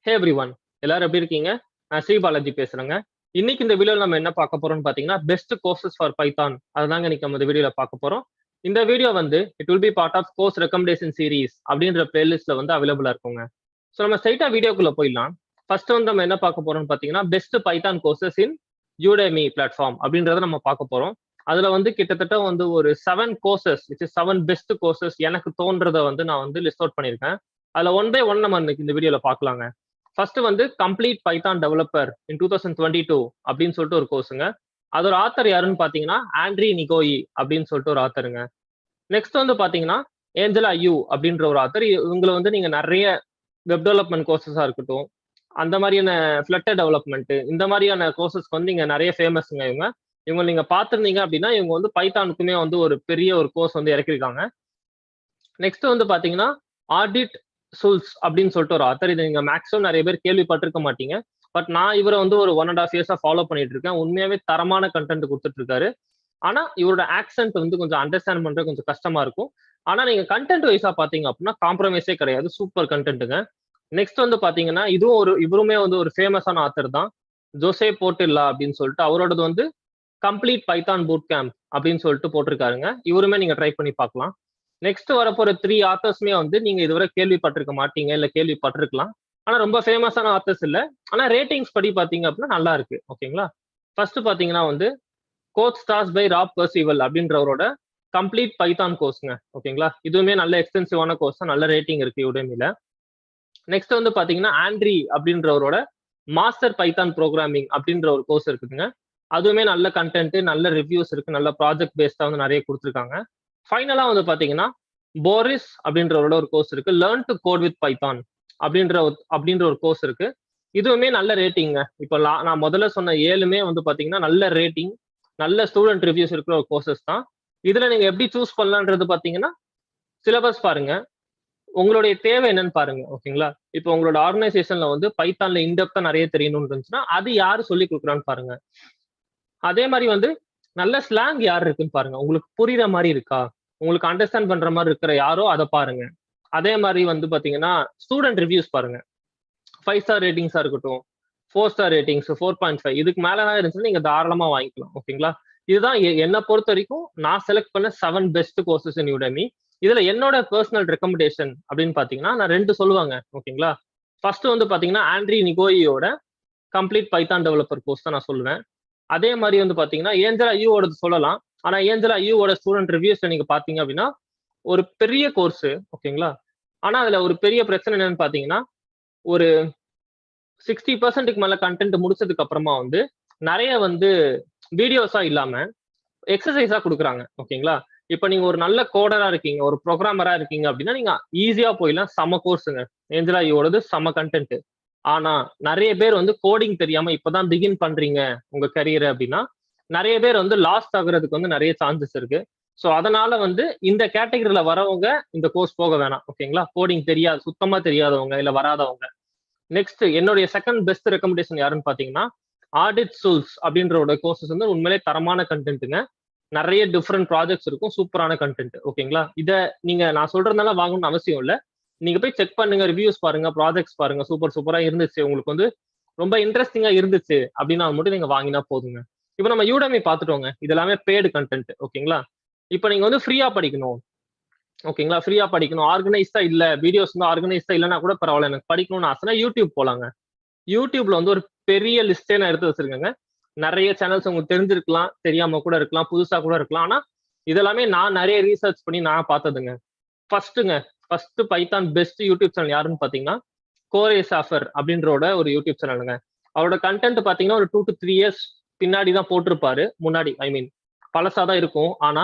ஹே every one, எல்லாரும் எப்படி இருக்கீங்க? நான் ஸ்ரீ பாலாஜி பேசுறேங்க. இன்னைக்கு இந்த வீடியோல நம்ம என்ன பார்க்க போறோம்னு பார்த்தீங்கன்னா, பெஸ்ட் கோர்சஸ் ஃபார் பைத்தான். அதுதாங்க இன்னைக்கு நம்ம இந்த வீடியோல பார்க்க போறோம். இந்த வீடியோ வந்து it will be part of course recommendation series அப்படின்ற பிளேலிஸ்ட்ல வந்து அவைலபிளா இருக்குங்க. ஸோ நம்ம ஸ்ட்ரைட்டா வீடியோக்குள்ள போயிடலாம். ஃபர்ஸ்ட் வந்து நம்ம என்ன பார்க்க போறோம்னு பார்த்தீங்கன்னா, பெஸ்ட் பைத்தான் கோர்சஸ் இன் யூடெமி பிளாட்ஃபார்ம் அப்படின்றத நம்ம பார்க்க போறோம். அதுல வந்து கிட்டத்தட்ட வந்து ஒரு 7 courses which is 7 best courses எனக்கு தோன்றதை வந்து நான் வந்து லிஸ்ட் அவுட் பண்ணியிருக்கேன். அதுல ஒன் பை ஒன் நம்ம இன்னைக்கு இந்த வீடியோல பார்க்கலாங்க. ஃபர்ஸ்ட் வந்து கம்ப்ளீட் பைத்தான் டெவலப்பர் இன் 2022 அப்படின்னு சொல்லிட்டு ஒரு கோர்ஸுங்க. அதோட ஆத்தர் யாருன்னு பாத்தீங்கன்னா ஆண்ட்ரி நிகோயி அப்படின்னு சொல்லிட்டு ஒரு ஆத்தருங்க. நெக்ஸ்ட் வந்து பாத்தீங்கன்னா ஏஞ்சலா யூ அப்படின்ற ஒரு ஆத்தர். இவங்களை வந்து நீங்க நிறைய வெப் டெவலப்மெண்ட் கோர்சஸா இருக்கட்டும், அந்த மாதிரியான ஃபிளட்டர் டெவலப்மெண்ட், இந்த மாதிரியான கோர்சஸ்க்கு வந்து இங்க நிறைய ஃபேமஸ்ங்க இவங்க. இவங்க நீங்க பார்த்துருந்தீங்க அப்படின்னா இவங்க வந்து பைத்தானுக்குமே வந்து ஒரு பெரிய ஒரு கோர்ஸ் வந்து இறக்கிருக்காங்க. நெக்ஸ்ட் வந்து பாத்தீங்கன்னா ஆடிட் சுல்ஸ் அப்படின்னு சொல்லிட்டு ஒரு ஆத்தர். இது நீங்க மேக்ஸிமம் நிறைய பேர் கேள்விப்பட்டிருக்க மாட்டீங்க. பட் நான் இவரை வந்து ஒரு 1.5 இயர்ஸா ஃபாலோ பண்ணிட்டு இருக்கேன். உண்மையாவே தரமான கண்டென்ட் கொடுத்துட்டு இருக்காரு. ஆனா இவரோட ஆக்சென்ட் வந்து கொஞ்சம் அண்டர்ஸ்டாண்ட் பண்றது கொஞ்சம் கஷ்டமா இருக்கும். ஆனா நீங்க கண்டென்ட் வைஸா பாத்தீங்க அப்படின்னா காம்ப்ரமைஸே கிடையாது. சூப்பர் கண்டென்ட்டுங்க. நெக்ஸ்ட் வந்து பாத்தீங்கன்னா இவருமே வந்து ஒரு ஃபேமஸான ஆத்தர் தான். ஜோசே போர்டில்லா அப்படின்னு சொல்லிட்டு அவரோடது வந்து கம்ப்ளீட் பைத்தான் பூட் கேம்ப் அப்படின்னு சொல்லிட்டு போட்டிருக்காருங்க. இவருமே நீங்க ட்ரை பண்ணி பார்க்கலாம். நெக்ஸ்ட் வரப்போற 3 ஆத்தர்ஸ்மே வந்து நீங்க இதுவரை கேள்விப்பட்டிருக்க மாட்டீங்க, இல்ல கேள்விப்பட்டிருக்கலாம். ஆனா ரொம்ப ஃபேமஸான ஆத்தர்ஸ் இல்ல. ஆனா ரேட்டிங்ஸ் படி பாத்தீங்க அப்படின்னா நல்லா இருக்கு. ஓகேங்களா? ஃபர்ஸ்ட் பாத்தீங்கன்னா வந்து coach stars by Rob Percival அப்படின்றவரோட கம்ப்ளீட் பைத்தான் கோர்ஸ்ங்க. ஓகேங்களா? இதுவுமே நல்ல எக்ஸ்டென்சிவான கோர்ஸ் தான். நல்ல ரேட்டிங் இருக்கு யுடெமில. நெக்ஸ்ட் வந்து பாத்தீங்கன்னா ஆண்ட்ரி அப்படின்றவரோட மாஸ்டர் பைத்தான் ப்ரோக்ராமிங் அப்படின்ற ஒரு கோர்ஸ் இருக்குதுங்க. அதுவுமே நல்ல கண்டென்ட், நல்ல ரிவ்யூஸ் இருக்கு, நல்ல ப்ராஜெக்ட் பேஸ்டா வந்து நிறைய கொடுத்துருக்காங்க. ஃபைனலா வந்து பாத்தீங்கன்னா போரிஸ் அப்படின்றவரோட ஒரு கோர்ஸ் இருக்கு. Learn to code with Python அப்படின்ற ஒரு கோர்ஸ் இருக்கு. இதுவுமே நல்ல ரேட்டிங்க. இப்போ நான் முதல்ல சொன்ன 7மே வந்து பாத்தீங்கன்னா நல்ல ரேட்டிங், நல்ல ஸ்டூடெண்ட் ரிவ்யூஸ் இருக்கிற ஒரு கோர்சஸ் தான். இதுல நீங்க எப்படி சூஸ் பண்ணலான்றது பாத்தீங்கன்னா சிலபஸ் பாருங்க, உங்களுடைய தேவை என்னன்னு பாருங்க. ஓகேங்களா? இப்போ உங்களோட ஆர்கனைசேஷன்ல வந்து பைத்தான்ல இன்டெப்தா நிறைய தெரியணும்னு இருந்துச்சுன்னா அது யாரு சொல்லி கொடுக்குறான்னு பாருங்க. அதே மாதிரி வந்து நல்ல ஸ்லாங் யார் இருக்குன்னு பாருங்க. உங்களுக்கு புரியுற மாதிரி இருக்கா, உங்களுக்கு அண்டர்ஸ்டாண்ட் பண்ற மாதிரி இருக்கிற யாரோ அதை பாருங்க. அதே மாதிரி வந்து பாத்தீங்கன்னா ஸ்டூடெண்ட் ரிவ்யூஸ் பாருங்க. 5 ஸ்டார் ரேட்டிங்ஸா இருக்கட்டும், 4 ஸ்டார் ரேட்டிங்ஸ், 4.5 இதுக்கு மேலதான் இருந்துச்சுன்னா நீங்க தாராளமா வாங்கிக்கலாம். ஓகேங்களா? இதுதான் என்னை பொறுத்த வரைக்கும் நான் செலக்ட் பண்ண 7 பெஸ்ட் கோர்சஸ் இன் யுடெமி. இதுல என்னோட பர்சனல் ரெக்கமெண்டேஷன் அப்படின்னு பாத்தீங்கன்னா நான் 2 சொல்லுவாங்க. ஓகேங்களா? ஃபர்ஸ்ட் வந்து பாத்தீங்கன்னா ஆண்ட்ரி நிகோயியோட கம்ப்ளீட் பைத்தான் டெவலப்பர் கோர்ஸ் தான் நான் சொல்லுவேன். அதே மாதிரி வந்து பாத்தீங்கன்னா ஏஞ்சலா யூவோட சொல்லலாம். ஆனா ஏஞ்சலா யூவோட ஸ்டூடெண்ட் ரிவ்யூஸ் நீங்க பாத்தீங்க அப்படின்னா ஒரு பெரிய கோர்ஸ். ஓகேங்களா? ஆனா அதுல ஒரு பெரிய பிரச்சனை என்னன்னு பாத்தீங்கன்னா ஒரு 60% மேல கண்டென்ட் முடிச்சதுக்கு அப்புறமா வந்து நிறைய வந்து வீடியோஸா இல்லாம எக்ஸசைஸா கொடுக்குறாங்க. ஓகேங்களா? இப்ப நீங்க ஒரு நல்ல கோடரா இருக்கீங்க, ஒரு ப்ரோக்ராமரா இருக்கீங்க அப்படின்னா நீங்க ஈஸியா போயிடலாம். செம கோர்ஸுங்க. ஏஞ்சலா யூவோடது செம கண்டென்ட். ஆனா நிறைய பேர் வந்து கோடிங் தெரியாம இப்பதான் பிகின் பண்றீங்க உங்க கரியர் அப்படின்னா நிறைய பேர் வந்து லாஸ்ட் ஆகுறதுக்கு வந்து நிறைய சான்சஸ் இருக்கு. ஸோ அதனால வந்து இந்த கேட்டகரியில வரவங்க இந்த கோர்ஸ் போக வேணாம். ஓகேங்களா? கோடிங் தெரியாது, சுத்தமா தெரியாதவங்க இல்ல வராதவங்க. நெக்ஸ்ட் என்னுடைய செகண்ட் பெஸ்ட் ரெக்கமெண்டேஷன் யாருன்னு பாத்தீங்கன்னா ஆடிட் சூல்ஸ் அப்படின்ற கோர்சஸ் வந்து உண்மையிலே தரமான கண்டென்ட்டுங்க. நிறைய டிஃப்ரெண்ட் ப்ராஜெக்ட்ஸ் இருக்கும், சூப்பரான கண்டென்ட். ஓகேங்களா? இதை நீங்க நான் சொல்றதுனால வாங்கணும்னு அவசியம் இல்லை. நீங்க போய் செக் பண்ணுங்க, ரிவ்யூஸ் பாருங்க, ப்ராஜெக்ட்ஸ் பாருங்க. சூப்பரா இருந்துச்சு, உங்களுக்கு வந்து ரொம்ப இன்ட்ரெஸ்டிங்கா இருந்துச்சு அப்படின்னா மட்டும் நீங்க வாங்கினா போதுங்க. இப்போ நம்ம யூடெமி பார்த்துட்டோங்க. இது எல்லாமே பெய்டு கண்டென்ட். ஓகேங்களா? இப்போ நீங்க வந்து ஃப்ரீயா படிக்கணும். ஓகேங்களா? ஃப்ரீயா படிக்கணும், ஆர்கனைஸ்டா இல்ல, வீடியோஸ் வந்து ஆர்கனைஸ்டா இல்லைன்னா கூட பரவாயில்ல, எனக்கு படிக்கணும்னு ஆசைனா யூடியூப் போலாங்க. யூடியூப்ல வந்து ஒரு பெரிய லிஸ்டே நான் எடுத்து வச்சிருக்கேங்க. நிறைய சேனல்ஸ் உங்களுக்கு தெரிஞ்சிருக்கலாம், தெரியாம கூட இருக்கலாம், புதுசா கூட இருக்கலாம். ஆனா இதெல்லாமே நான் நிறைய ரீசர்ச் பண்ணி நான் பார்த்ததுங்க. First python best YouTube channel யாருன்னு பாத்தீங்கன்னா கோரே சாஃபர் அப்படின்றோட ஒரு யூடியூப் சேனலுங்க. அவரோட கண்டென்ட் பாத்தீங்கன்னா ஒரு 2 to 3 இயர்ஸ் பின்னாடி தான் போட்டிருப்பாரு. முன்னாடி ஐ மீன் பழசாதான் இருக்கும். ஆனா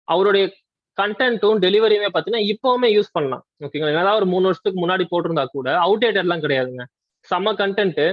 அவருடைய கண்டென்ட்டும் டெலிவரியுமே பாத்தீங்கன்னா இப்பவுமே யூஸ் பண்ணலாம். ஓகேங்களா? ஏதாவது ஒரு 3 வருஷத்துக்கு முன்னாடி போட்டிருந்தா கூட அவுடேட்டட்லாம் கிடையாதுங்க. செம்ம கண்டென்ட்,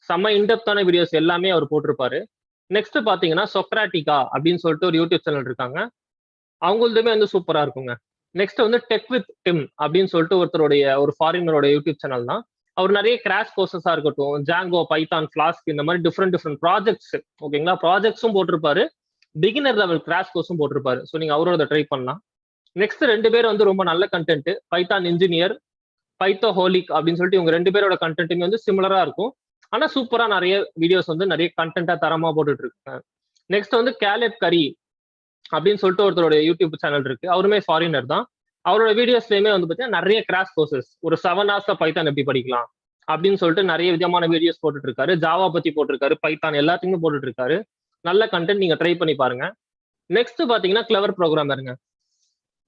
செம்ம இன்டெப்தான வீடியோஸ் எல்லாமே அவர் போட்டிருப்பாரு. நெக்ஸ்ட் பாத்தீங்கன்னா சொக்ராட்டிகா அப்படின்னு சொல்லிட்டு ஒரு யூடியூப் சேனல் இருக்காங்க. அவங்களுதுமே வந்து சூப்பரா இருக்குங்க. நெக்ஸ்ட் வந்து டெக் வித் டிம் அப்படின்னு சொல்லிட்டு ஒருத்தருடைய ஒரு ஃபாரினரோட யூடியூப் சேனல் தான். அவர் நிறைய கிராஷ் கோர்சஸா இருக்கட்டும், ஜாங்கோ, பைத்தான், ஃபிளாஸ்க் இந்த மாதிரி டிஃப்ரெண்ட் ப்ராஜெக்ட்ஸ். ஓகேங்களா? ப்ராஜெக்ட்ஸும் போட்டிருப்பாரு, பிகினர் லெவல் கிராஷ் கோர்ஸும் போட்டிருப்பாரு. ஸோ நீங்க அவரோட ட்ரை பண்ணலாம். நெக்ஸ்ட் 2 பேர் வந்து ரொம்ப நல்ல கண்டென்ட். பைத்தான் இன்ஜினியர் பைத்தோஹோலிக் அப்படின்னு சொல்லிட்டு இவங்க 2 பேரோட கண்டென்ட்டுமே வந்து சிமிலரா இருக்கும். ஆனா சூப்பரா நிறைய வீடியோஸ் வந்து நிறைய கண்டென்ட்டா தரமா போட்டுட்டு இருக்காங்க. நெக்ஸ்ட் வந்து கேலெப் கரி அப்படின்னு சொல்லிட்டு ஒருத்தரோட யூடியூப் சேனல் இருக்கு. அவருமே ஃபாரினர் தான். அவரோட வீடியோஸ்லயுமே வந்து பார்த்தீங்கன்னா நிறைய கிராஷ் கோர்சஸ், ஒரு 7 ஹவர்ஸ்ல பைத்தான் எப்படி படிக்கலாம் அப்படின்னு சொல்லிட்டு நிறைய விதமான வீடியோஸ் போட்டுட்டு இருக்காரு. ஜாவா பத்தி போட்டிருக்காரு, பைத்தான் எல்லாத்தையுமே போட்டுட்டு இருக்காரு. நல்ல கண்டென்ட், நீங்க ட்ரை பண்ணி பாருங்க. நெக்ஸ்ட் பாத்தீங்கன்னா கிளவர் ப்ரோக்ராமருங்க.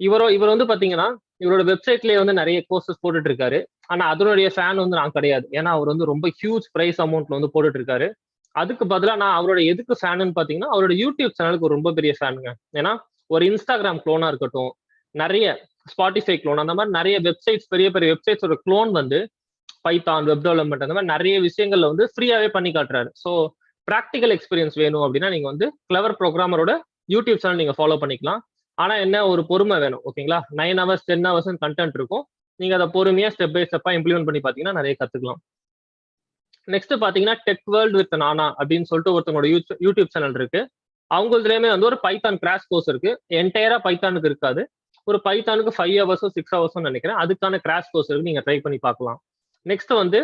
இவர் வந்து பாத்தீங்கன்னா இவரோட வெப்சைட்லயே வந்து நிறைய கோர்சஸ் போட்டுட்டு இருக்காரு. ஆனா அதனுடைய ஃபேன் வந்து நான் கிடையாது. ஏன்னா அவர் வந்து ரொம்ப ஹியூஜ் பிரைஸ் அமௌண்ட்ல வந்து போட்டுட்டு இருக்காரு. அதுக்கு பதிலா நான் அவரோட எதுக்கு ஃபேனுன்னு பாத்தீங்கன்னா அவரோட யூடியூப் சேனலுக்கு ரொம்ப பெரிய ஃபேனுங்க. ஏன்னா ஒரு இன்ஸ்டாகிராம் க்ளோனா இருக்கட்டும், நிறைய ஸ்பாட்டிஃபை க்ளோன், அந்த மாதிரி நிறைய வெப்சைட்ஸ், பெரிய பெரிய வெப்சைட்ஸோட க்ளோன் வந்து பைத்தான், வெப் டெவலப்மெண்ட், அந்த மாதிரி நிறைய விஷயங்கள்ல வந்து ஃப்ரீயாவே பண்ணி காட்டுறாரு. ஸோ ப்ராக்டிக்கல் எக்ஸ்பீரியன்ஸ் வேணும் அப்படின்னா நீங்க வந்து கிளவர் ப்ரோக்ராமரோட யூடியூப் சேனல் நீங்க ஃபாலோ பண்ணிக்கலாம். ஆனா என்ன, ஒரு பொறுமை வேணும். ஓகேங்களா? 9 ஹவர்ஸ் 10 ஹவர்ஸ் கண்டென்ட் இருக்கும். நீங்க அதை பொறுமையா ஸ்டெப் பை ஸ்டெப்பா இம்ப்ளிமெண்ட் பண்ணி பாத்தீங்கன்னா நிறைய கத்துக்கலாம். நெக்ஸ்ட் பாத்தீங்கன்னா டெக் வேர்ல்ட் வித் நானா அப்படின்னு சொல்லிட்டு ஒருத்தவங்களோட யூடியூப் சேனல் இருக்கு. அவங்களுமே வந்து ஒரு பைத்தான் கிராஷ் கோர்ஸ் இருக்கு. என்டையரா பைத்தானுக்கு இருக்காது. ஒரு பைத்தானுக்கு 5 ஹவர்ஸோ 6 ஹவர்ஸோ நினைக்கிறேன். அதுக்கான கிராஷ் கோர்ஸ் இருக்கு, நீங்க ட்ரை பண்ணி பார்க்கலாம். நெக்ஸ்ட் வந்து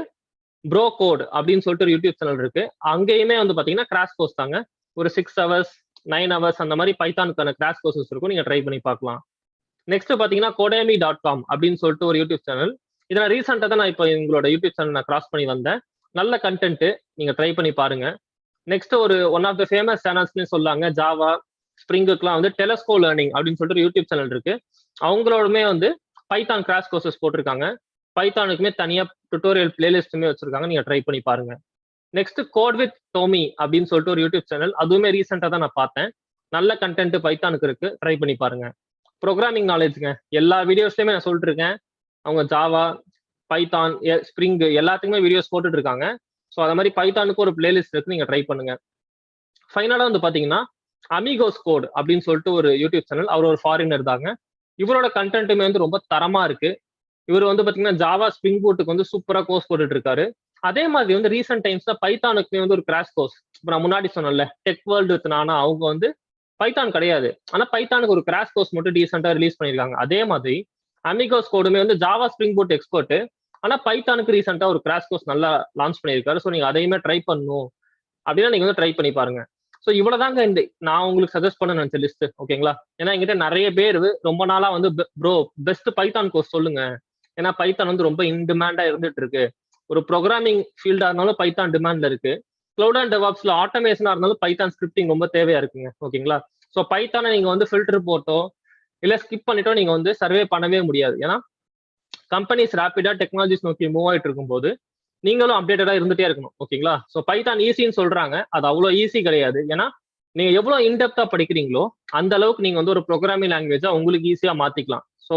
ப்ரோ கோட் அப்படின்னு சொல்லிட்டு ஒரு யூடியூப் சேனல் இருக்கு. அங்கேயுமே வந்து பாத்தீங்கன்னா கிராஷ் கோர்ஸ் தாங்க. ஒரு 6 ஹவர்ஸ் 9 ஹவர்ஸ் அந்த மாதிரி பைத்தானுக்கான கிராஷ் கோர்சஸ் இருக்கும், நீங்க ட்ரை பண்ணி பார்க்கலாம். நெக்ஸ்ட் பாத்தீங்கன்னா codemy.com அப்படின்னு சொல்லிட்டு ஒரு யூடியூப் சேனல். இதை நான் ரீசெண்டா தான் நான் இப்போ எங்களோட யூடியூப் சேனல் நான் கிராஸ் பண்ணி வந்தேன். நல்ல கண்டென்ட், நீங்க ட்ரை பண்ணி பாருங்க. நெக்ஸ்ட் ஒரு ஒன் ஆஃப் த ஃபேமஸ் சேனல்ஸ்னு சொல்லாங்க, ஜாவா ஸ்ப்ரிங்குக்குலாம் வந்து டெலஸ்கோ லேர்னிங் அப்படின்னு சொல்லிட்டு ஒரு யூடியூப் சேனல் இருக்கு. அவங்களோடமே வந்து பைத்தான் கிராஷ் கோர்சஸ் போட்டிருக்காங்க. பைத்தானுக்குமே தனியா டுட்டோரியல் பிளேலிஸ்ட்டுமே வச்சிருக்காங்க, நீங்க ட்ரை பண்ணி பாருங்க. நெக்ஸ்ட் கோட் வித் டோமி அப்படின்னு சொல்லிட்டு ஒரு யூடியூப் சேனல், அதுவுமே ரீசெண்டா தான் நான் பார்த்தேன். நல்ல கண்டென்ட் பைத்தானுக்கு இருக்கு, ட்ரை பண்ணி பாருங்க. ப்ரோக்ராமிங் நாலேஜ்ங்க, எல்லா வீடியோஸ்லயுமே நான் சொல்லிட்டு இருக்கேன். அவங்க ஜாவா, பைத்தான், ஸ்ப்ரிங் எல்லாத்துக்குமே வீடியோஸ் போட்டுட்டு இருக்காங்க. ஸோ அது மாதிரி பைத்தானுக்கு ஒரு பிளேலிஸ்ட் இருக்கு, நீங்க ட்ரை பண்ணுங்க. ஃபைனலா வந்து பாத்தீங்கன்னா அமிகோஸ் கோட் அப்படின்னு சொல்லிட்டு ஒரு யூடியூப் சேனல். அவர் ஒரு ஃபாரினர் தாங்க. இவரோட கண்டென்ட்டுமே வந்து ரொம்ப தரமா இருக்கு. இவர் வந்து பாத்தீங்கன்னா ஜாவா ஸ்ப்ரிங் பூட்டுக்கு வந்து சூப்பரா கோர்ஸ் போட்டுட்டு இருக்காரு. அதே மாதிரி வந்து ரீசெண்ட் டைம்ஸ்ல பைத்தானுக்குமே வந்து ஒரு கிராஷ் கோர்ஸ், இப்போ நான் முன்னாடி சொன்னேன்ல டெக் வேர்ல்டு வித் நானா, அவங்க வந்து பைத்தான் கிடையாது, ஆனா பைத்தானுக்கு ஒரு கிராஷ் கோர்ஸ் மட்டும் டீசெண்டா ரிலீஸ் பண்ணிருக்காங்க. அதே மாதிரி அமிகோஸ் கோடுமே வந்து ஜாவா ஸ்ப்ரிங் பூட் எக்ஸ்பர்ட், ஆனா பைத்தானுக்கு ரீசெண்டா ஒரு கிராஷ் கோர்ஸ் நல்லா லான்ச் பண்ணியிருக்காரு. ஸோ நீங்க அதையுமே ட்ரை பண்ணணும் அப்படின்னா நீங்க வந்து ட்ரை பண்ணி பாருங்க. ஸோ இவ்வளவுதாங்க இந்த நான் உங்களுக்கு சஜஸ்ட் பண்ண நினைச்ச லிஸ்ட். ஓகேங்களா? ஏன்னா என்கிட்ட நிறைய பேர் ரொம்ப நாளா வந்து ப்ரோ பெஸ்ட் பைத்தான் கோர்ஸ் சொல்லுங்க, ஏன்னா பைத்தான் வந்து ரொம்ப இன் டிமாண்டா இருந்துட்டு இருக்கு. ஒரு ப்ரோக்ராமிங் ஃபீல்டா இருந்தாலும் பைத்தான் டிமாண்ட்ல இருக்கு. கிளவுட் அண்ட் டெவாப்ஸ்ல ஆட்டோமேஷனா இருந்தாலும் பைத்தான் ஸ்கிரிப்டிங் ரொம்ப தேவையா இருக்குங்க. ஓகேங்களா? ஸோ பைத்தானை நீங்க வந்து ஃபில்டர் போட்டோ இல்ல ஸ்கிப் பண்ணிட்டோ நீங்க வந்து சர்வே பண்ணவே முடியாது. ஏன்னா கம்பெனிஸ் ரேபிடா டெக்னாலஜிஸ் நோக்கி மூவ் ஆயிட்டு இருக்கும்போது நீங்களும் அப்டேட்டடா இருந்துட்டே இருக்கணும். ஓகேங்களா? ஸோ பைத்தான் ஈஸின்னு சொல்றாங்க, அது அவ்வளோ ஈஸி கிடையாது. ஏன்னா நீங்க எவ்வளவு இன்டெப்தா படிக்கிறீங்களோ அந்த அளவுக்கு நீங்க வந்து ஒரு ப்ரோக்ராமிங் லாங்குவேஜா உங்களுக்கு ஈஸியா மாத்திக்கலாம். ஸோ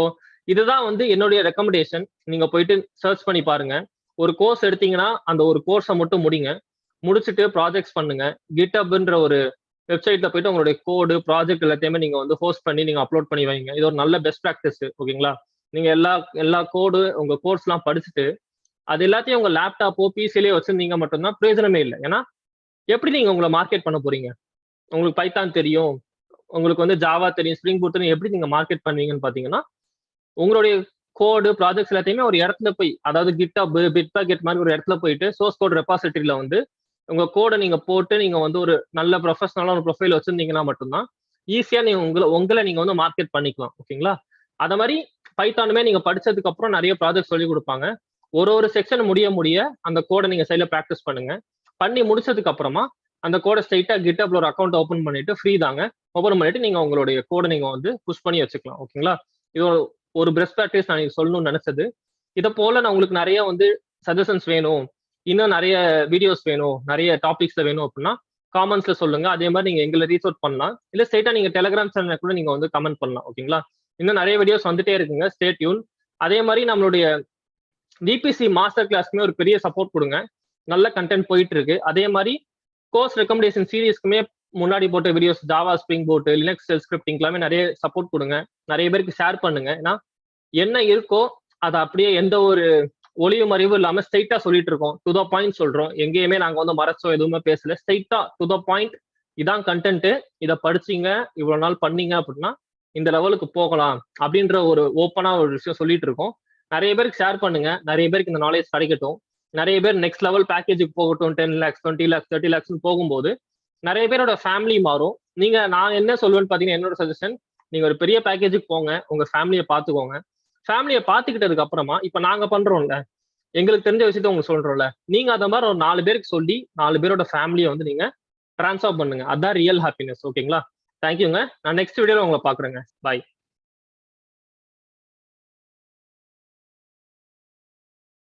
இதுதான் வந்து என்னுடைய ரெக்கமெண்டேஷன். நீங்க போயிட்டு சர்ச் பண்ணி பாருங்க. ஒரு கோர்ஸ் எடுத்தீங்கன்னா அந்த ஒரு கோர்ஸை மட்டும் முடிங்க. முடிச்சுட்டு ப்ராஜெக்ட்ஸ் பண்ணுங்க. கிட்ஹப்ன்ற ஒரு வெப்சைட்ல போயிட்டு உங்களுடைய கோடு ப்ராஜெக்ட் எல்லாத்தையுமே நீங்க வந்து ஹோஸ்ட் பண்ணி நீங்க அப்லோட் பண்ணி வைங்க. இது ஒரு நல்ல பெஸ்ட் ப்ராக்டிஸ். ஓகேங்களா? நீங்க எல்லா கோடு உங்க கோர்ஸ் எல்லாம் படிச்சுட்டு அது எல்லாத்தையும் உங்க லேப்டாப்போ பிசிலேயே வச்சிருந்தீங்க மட்டும்தான் பிரயோஜனமே இல்லை. ஏன்னா எப்படி நீங்க உங்களை மார்க்கெட் பண்ண போறீங்க? உங்களுக்கு பைத்தான் தெரியும், உங்களுக்கு வந்து ஜாவா தெரியும், ஸ்ப்ரிங் பூட் தெரியும், எப்படி நீங்க மார்க்கெட் பண்ணுவீங்கன்னு பாத்தீங்கன்னா உங்களுடைய கோடு ப்ராஜெக்ட்ஸ் எல்லாத்தையுமே ஒரு இடத்துல போய், அதாவது கிட்ஹப், பிட்பாக்கெட் மாதிரி ஒரு இடத்துல போயிட்டு சோர்ஸ் கோட் ரெபாசிட்டரியில வந்து உங்க கோடை நீங்க போட்டு நீங்க வந்து ஒரு நல்ல ப்ரொஃபஷனலா ஒரு ப்ரொஃபைல் வச்சிருந்தீங்கன்னா மட்டும்தான் ஈஸியா நீங்க உங்களை நீங்க வந்து மார்க்கெட் பண்ணிக்கலாம். ஓகேங்களா? அத மாதிரி பைத்தானுமே நீங்க படிச்சதுக்கு அப்புறம் நிறைய ப்ராஜெக்ட் சொல்லி கொடுப்பாங்க. ஒரு செக்ஷன் முடிய அந்த கோடை நீங்க சைட்ல ப்ராக்டிஸ் பண்ணுங்க. பண்ணி முடிச்சதுக்கு அப்புறமா அந்த கோடை ஸ்ட்ரைட்டா கிட்ஹப்ல ஒரு அக்கௌண்ட் ஓப்பன் பண்ணிட்டு ஃப்ரீ தாங்க, ஓப்பன் பண்ணிட்டு நீங்க உங்களுடைய கோடை நீங்க வந்து புஷ் பண்ணி வச்சுக்கலாம். ஓகேங்களா? இது ஒரு பெஸ்ட் ப்ராக்டிஸ் நான் சொல்லணும்னு நினைச்சது. இதை போல நான் உங்களுக்கு நிறைய வந்து சஜஷன்ஸ் வேணும், இன்னும் நிறைய வீடியோஸ் வேணும், நிறைய டாபிக்ஸ்ல வேணும் அப்படின்னா காமெண்ட்ஸ்ல சொல்லுங்க. அதே மாதிரி நீங்க எங்களை ரீச் அவுட் பண்ணலாம், இல்ல ஸ்ட்ரைட்டா நீங்க டெலிகிராம் சேனல் கூட நீங்க வந்து கமெண்ட் பண்ணலாம். ஓகேங்களா? இன்னும் நிறைய வீடியோஸ் வந்துட்டே இருக்குங்க, ஸ்டே டியூன். அதே மாதிரி நம்மளுடைய விபிசி மாஸ்டர் கிளாஸ்க்குமே ஒரு பெரிய சப்போர்ட் கொடுங்க, நல்ல கண்டென்ட் போயிட்டு இருக்கு. அதே மாதிரி கோர்ஸ் ரெக்கமெண்டேஷன் சீரீஸ்க்குமே முன்னாடி போட்ட videos Java spring boat Linux shell scripting எல்லாமே நிறைய சப்போர்ட் கொடுங்க, நிறைய பேருக்கு ஷேர் பண்ணுங்க. ஏன்னா என்ன இருக்கோ அதை அப்படியே எந்த ஒரு ஒளிவு மறைவு இல்லாம ஸ்ட்ரைட்டா சொல்லிட்டு இருக்கோம், டு த பாயிண்ட் சொல்றோம். எங்கேயுமே நாங்க வந்து மறைச்சோ எதுவுமே பேசல, ஸ்ட்ரைட்டா டு த பாயிண்ட். இதான் கண்டென்ட், இதை படிச்சீங்க இவ்வளவு நாள் பண்ணீங்க அப்படின்னா இந்த லெவலுக்கு போகலாம் அப்படின்ற ஒரு ஓப்பனா ஒரு விஷயம் சொல்லிட்டு இருக்கோம். நிறைய பேருக்கு ஷேர் பண்ணுங்க, நிறைய பேருக்கு இந்த நாலேஜ் கிடைக்கட்டும். நிறைய பேர் நெக்ஸ்ட் லெவல் பேக்கேஜுக்கு போகட்டும், 10 lakhs 20 lakhs 30 lakhs போகும்போது நிறைய பேரோட ஃபேமிலி மாறும். நான் என்ன சொல்லுவேன்னு பாத்தீங்கன்னா, என்னோட சஜஷன், நீங்க ஒரு பெரிய பேக்கேஜுக்கு போங்க, உங்க ஃபேமிலியை பார்த்துக்கோங்க. ஃபேமிலியை பார்த்துக்கிட்டதுக்கு அப்புறமா இப்ப நாங்க பண்றோம்ல, எங்களுக்கு தெரிஞ்ச விஷயத்த உங்களுக்கு சொல்றோம்ல, நீங்க அந்த மாதிரி ஒரு 4 பேருக்கு சொல்லி 4 பேரோட ஃபேமிலியை வந்து நீங்க ட்ரான்ஸ்ஃபார்ம் பண்ணுங்க. அதான் ரியல் ஹாப்பினஸ். ஓகேங்களா? தேங்க்யூங்க. நான் நெக்ஸ்ட் வீடியோல உங்களை பாக்குறேங்க. பாய்.